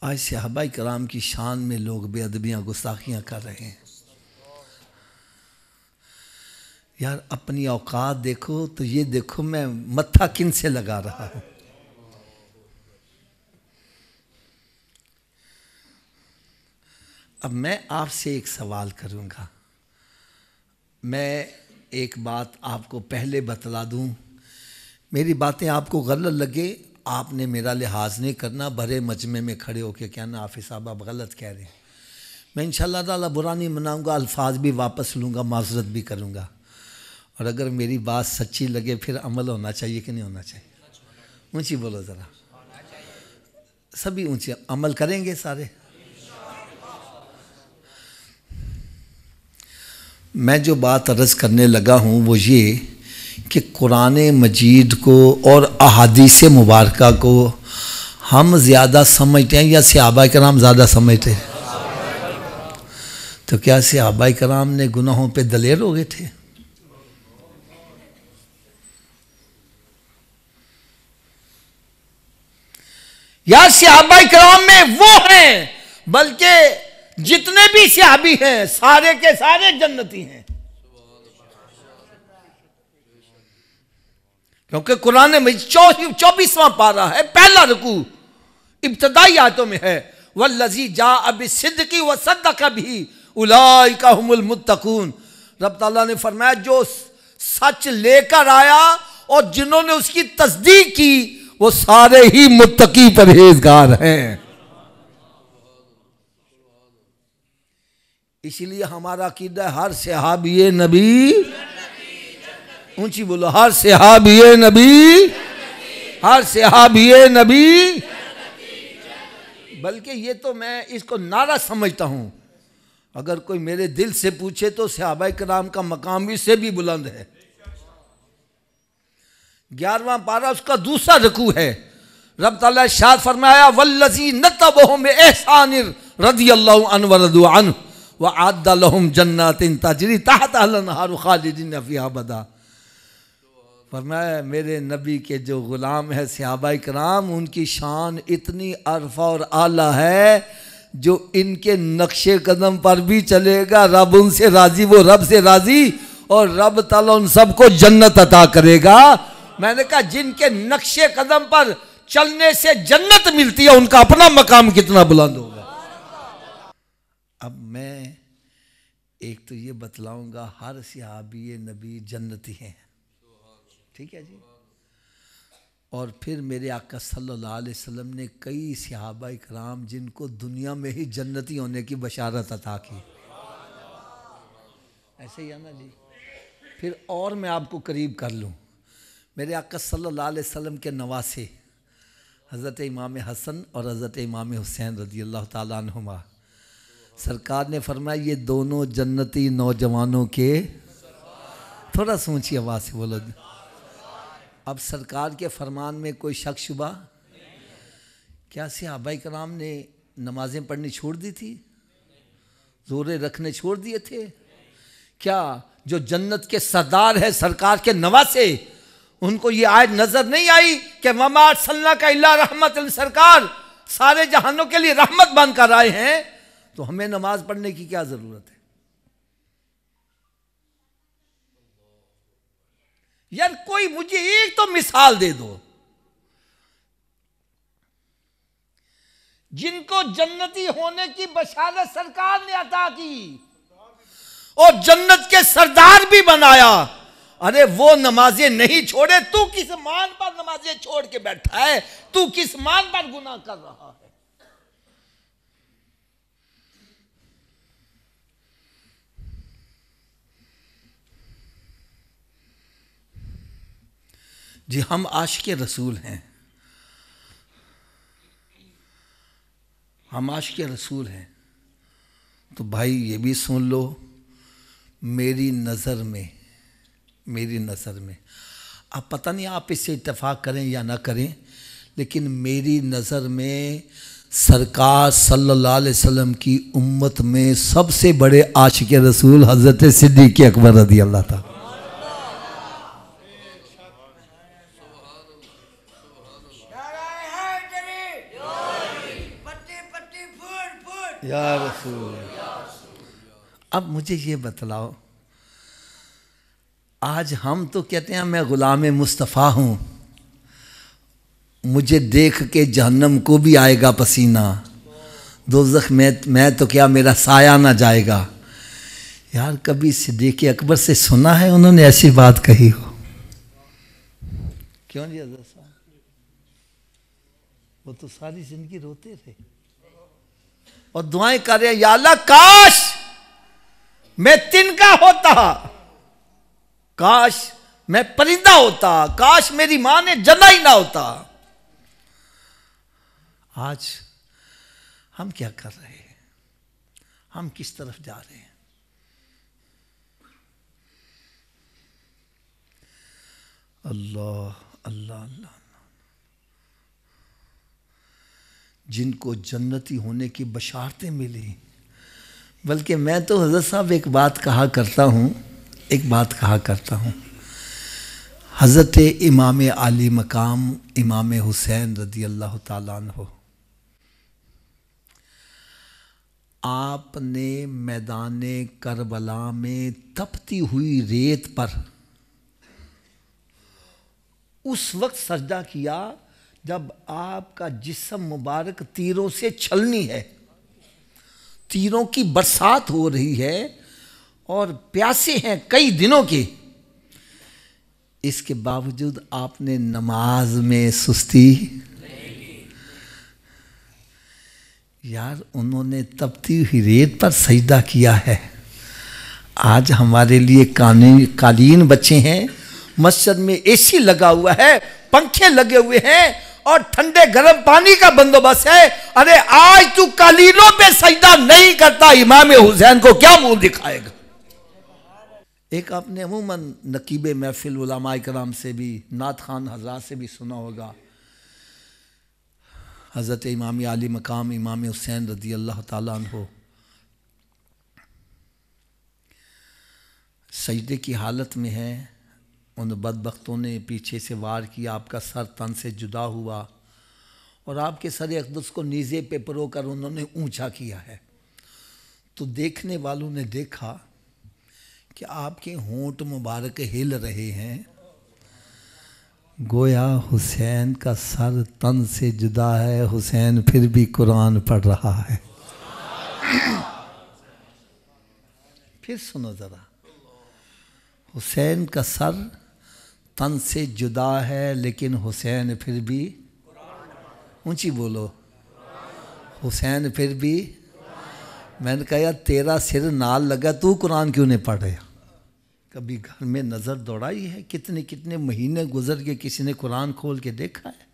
आज सहाबाए कराम की शान में लोग बेअदबियाँ गुस्ताखियाँ कर रहे हैं। यार अपनी औकात देखो तो ये देखो मैं मत्था किन से लगा रहा हूँ। अब मैं आपसे एक सवाल करूँगा। मैं एक बात आपको पहले बतला दूँ, मेरी बातें आपको गलत लगे आपने मेरा लिहाज नहीं करना, भरे मजमे में खड़े होकर कहना हाफिज़ साहब आप गलत कह रहे हैं। मैं इंशाअल्लाह ताला बुरा नहीं मनाऊँगा, अल्फाज भी वापस लूँगा, माज़रत भी करूँगा। और अगर मेरी बात सच्ची लगे फिर अमल होना चाहिए कि नहीं होना चाहिए? ऊंची बोलो ज़रा, सभी ऊंचे अमल करेंगे सारे। मैं जो बात अर्ज़ करने लगा हूँ वो ये कि कुरान मजीद को और अहादीस मुबारका को हम ज़्यादा समझते हैं या सहाबाए कराम ज़्यादा समझते हैं? तो क्या सहाबाए कराम ने गुनाहों पे दलेर हो गए थे? या सहाबाए कराम में वो हैं, बल्कि जितने भी सहाबी हैं सारे के सारे जन्नती हैं। क्योंकि कुरान में 24वां पारा है, पहला रुकू इब्तदाई आयतों में है, वल्लज़ी जाअ बिस्सिद्क़ि व सद्दक़ बिही उलाइका हुमुल मुत्तक़ून। रब ताला ने फरमाया जो सच लेकर आया और जिन्होंने उसकी तस्दीक की वो सारे ही मुत्तकी परहेजगार हैं। इसलिए हमारा अकीदा हर सहाबी नबी, ऊंची बोलो, हर सहाबी नबी, हर सहाबी नबी। बल्कि ये तो मैं इसको नारा समझता हूं। अगर कोई मेरे दिल से पूछे तो सहाबाए कराम का मकाम इससे भी बुलंद है। 11वां पारा उसका दूसरा रुकू है। रब ताला इरशाद फरमाया वल्लज़ी नतबहुम बिइहसान रज़ियल्लाहु अन्हु व रज़ू अन्हु व अअद्द लहुम जन्नातिन तजरी तहतहा अल-अनहार खालिदीन फ़ीहा अबदा। फरमाया मेरे नबी के जो ग़ुलाम है सहाबाए कराम, उनकी शान इतनी अरफा और आला है जो इनके नक्शे कदम पर भी चलेगा रब उनसे राज़ी, वो रब से राज़ी, और रब ताला उन सबको जन्नत अता करेगा। मैंने कहा जिनके नक्शे कदम पर चलने से जन्नत मिलती है उनका अपना मकाम कितना बुलंद होगा। अब मैं एक तो ये बतलाऊंगा हर सहाबी नबी जन्नती हैं, ठीक है जी। और फिर मेरे आका सल्लल्लाहु अलैहि वसल्लम ने कई सहाबाए कराम जिनको दुनिया में ही जन्नती होने की बशारत अता की, ऐसे ही है ना जी। फिर और मैं आपको करीब कर लूँ, मेरे आका सल्लल्लाहु अलैहि वसल्लम के नवासे हज़रत इमाम हसन और हज़रत इमाम हुसैन रज़ियल्लाहु ताला अन्हुमा, सरकार ने फरमाया ये दोनों जन्नती नौजवानों के, थोड़ा ऊंची आवाज़ से बोलो। अब सरकार के फरमान में कोई शक शुबा? क्या सहाबाए कराम ने नमाजें पढ़नी छोड़ दी थी? रोज़े रखने छोड़ दिए थे? क्या जो जन्नत के सरदार है सरकार के नवासे, उनको ये आयत नजर नहीं आई कि वमा अर्सलनाका इल्ला रहमतल, सरकार सारे जहानों के लिए रहमत बनकर आए हैं, तो हमें नमाज पढ़ने की क्या जरूरत है? यार कोई मुझे एक तो मिसाल दे दो जिनको जन्नती होने की बशारत सरकार ने अता की और जन्नत के सरदार भी बनाया। अरे वो नमाजें नहीं छोड़े, तू किस मान पर नमाजें छोड़ के बैठा है? तू किस मान पर गुनाह कर रहा है? जी हम आशिक़े रसूल हैं, हम आशिक़े रसूल हैं। तो भाई ये भी सुन लो, मेरी नज़र में, मेरी नज़र में, अब पता नहीं आप इससे इत्तेफाक करें या ना करें, लेकिन मेरी नज़र में सरकार सल्लल्लाहु अलैहि वसल्लम की उम्मत में सबसे बड़े आशिक़े रसूल हज़रत सिद्दीक़ अकबर रज़ियल्लाहु ताला। या रसूल। अब मुझे ये बतलाओ, आज हम तो कहते हैं मैं गुलाम मुस्तफ़ा हूँ, मुझे देख के जहन्नम को भी आएगा पसीना, दोज़ख में मैं तो क्या मेरा साया ना जाएगा। यार कभी सिद्दीक़ अकबर से सुना है उन्होंने ऐसी बात कही हो? क्यों जी हज़रत साहब? वो तो सारी जिंदगी रोते थे और दुआएं कर रहे, या अल्लाह काश मैं तिनका होता, काश मैं परिंदा होता, काश मेरी मां ने जना ही ना होता। आज हम क्या कर रहे हैं? हम किस तरफ जा रहे हैं? अल्लाह अल्लाह अल्लाह। जिनको जन्नती होने की बशारतें मिली, बल्कि मैं तो हज़रत साहब एक बात कहा करता हूँ, हज़रत इमाम आली मकाम इमाम हुसैन रज़ी अल्लाह ताला अन्हु, आपने मैदान करबला में तपती हुई रेत पर उस वक्त सजदा किया जब आपका जिस्म मुबारक तीरों से छलनी है, तीरों की बरसात हो रही है और प्यासे हैं कई दिनों के, इसके बावजूद आपने नमाज में सुस्ती। यार उन्होंने तपती हुई रेत पर सजदा किया है। आज हमारे लिए कालीन बचे हैं, मस्जिद में एसी लगा हुआ है, पंखे लगे हुए हैं और ठंडे गर्म पानी का बंदोबस्त है। अरे आज तू कालीनों पे सजदा नहीं करता, इमाम हुसैन को क्या मुंह दिखाएगा? एक आपने अमूमन नकीब महफिल उलमा इकराम से भी, नात खान हजरात से भी सुना होगा, हज़रत इमाम आली मकाम इमाम हुसैन रज़ी अल्लाह ताला अन्हु सजदे की हालत में है, उन बदबख्तों ने पीछे से वार किया, आपका सर तन से जुदा हुआ और आपके सर अक़दस को नीज़े पे परोकर उन्होंने ऊंचा किया है। तो देखने वालों ने देखा कि आपके होंठ मुबारक हिल रहे हैं, गोया हुसैन का सर तन से जुदा है, हुसैन फिर भी कुरान पढ़ रहा है। फिर सुनो ज़रा, हुसैन का सर तन से जुदा है लेकिन हुसैन फिर भी, ऊंची बोलो, हुसैन फिर भी। मैंने कहा यार तेरा सिर नाल लगा, तू कुरान क्यों नहीं पढ़ रहा? कभी घर में नज़र दौड़ाई है? कितने कितने महीने गुजर के किसी ने कुरान खोल के देखा है?